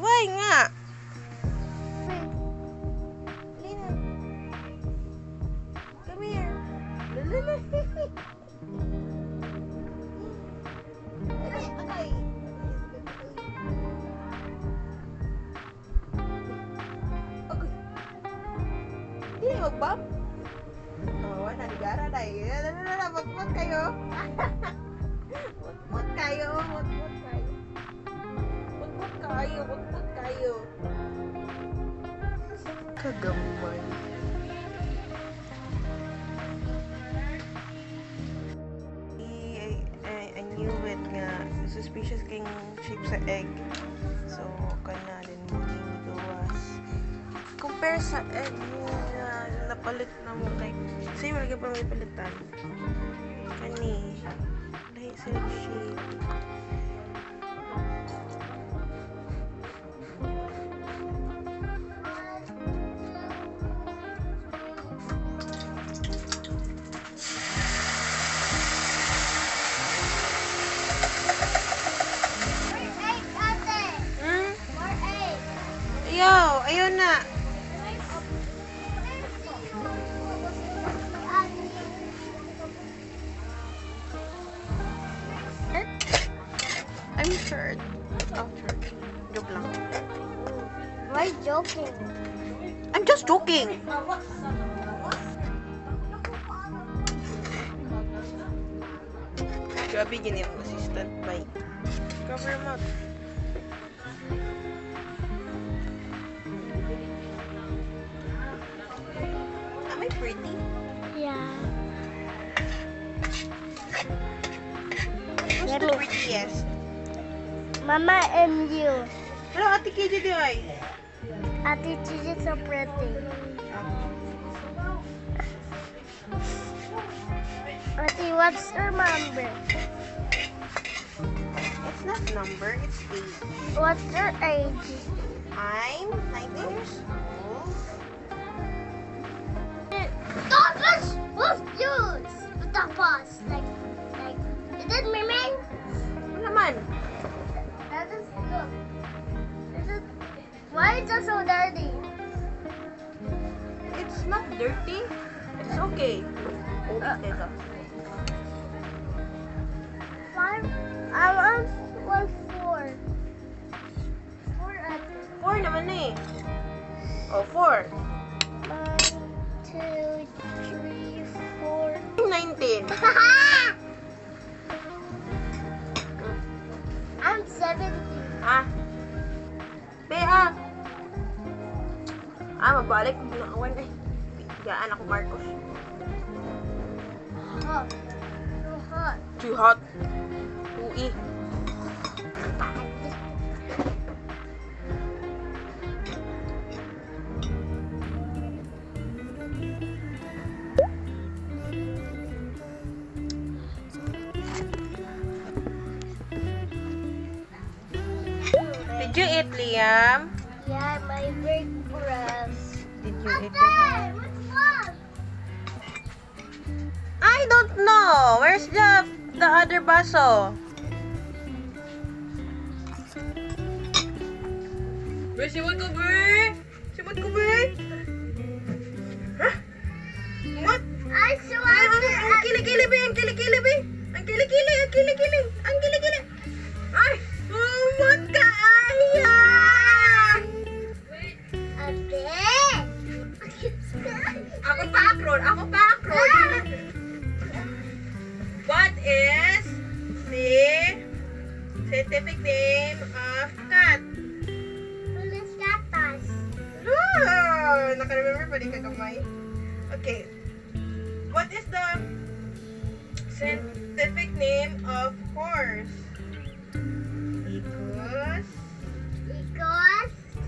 Why nga? Lina. Come here. Lala. Okay. Hindi magbab. Oh, nanigara na eh. Mutmut kayo. Mutmut kayo. Mutmut kayo. Mutmut kayo. Mutmut kayo. Kagamay. I knew it nga. Suspicious king shape sa egg. So, kana din mo gawas. Compare sa egg na napalit na mo kay sa'yo wala ka pa may palitan. Kani. Lahi sila shape. Ayaw na. I'm sure. Oh, sure. Joke lang. Why joking? I'm just joking. Grabe gini ang assistant. Bye. Cover him up. Am I pretty? Yeah. Who's the prettiest? Mama and you. Hello, Ate KJ di ay. Ate Gigi so pretty. Ate, what's your number? It's not number, it's age. What's your age? I'm 19 years old. Tapos, what's yours? Tapos, like, is it meaning? Ano naman? That is good. Is it? Why is it so dirty? It's not dirty. It's okay. Ito. Five. I want 4. 4 4 naman eh. Oh, 4. 1, 2, 3, 4. 19. I'm 17. Ah. Mabalik. Ginawan eh. Gaan ako, Marcos. Hot. So hot. Too hot. Ui. Did you eat, Liam? Yeah, my big breast. Did you eat it? Which one? I don't know. Where's the other baso? Where's the one go, boy? Simot ko, boy? Huh? What? I swear. Ang kilikili, be. Ang kilikili, be. Ang kilikili, ang kilikili. Ang kilikili. Ay! Umot ka, Aya! Ate. Ako pa, Akron. Ako pa, Akron. What is the scientific name of cat? Pulis gatas. Oh, naka-remember pa din kagamay. Okay. What is the scientific name of horse? Ikos.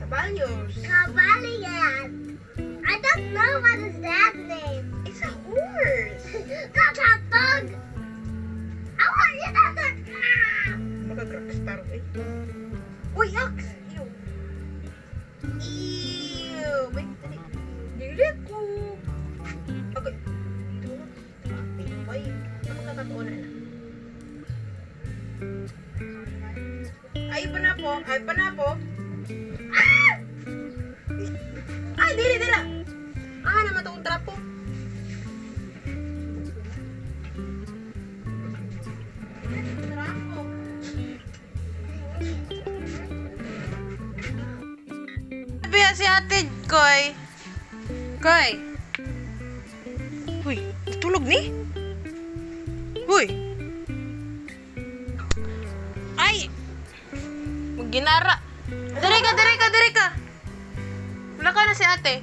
Caballos. Cavalier. I don't know what is that name. It's a horse. Kakatog. I want you to Mag-rockstar eh. Uy, ox! Ew. Ew. Wait, dali. Dili ko. Okay. Wait. Ako nakatuunan na. Ay pa na po. trapo. Sabi si ate, Koy. Koy. Uy, tulog ni? Uy. Ay! Ginara. Diri ka, diri ka, diri ka. Wala ka na si ate.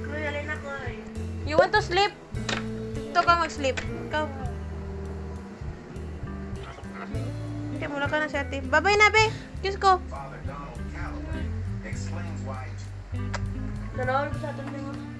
Kuya, alin ako eh. You want to sleep? Ito ka mag-sleep. Ikaw. Okay, mula ka na si ate. Bye-bye na, be. Kiss ko. Dalawang ko sa atin mo.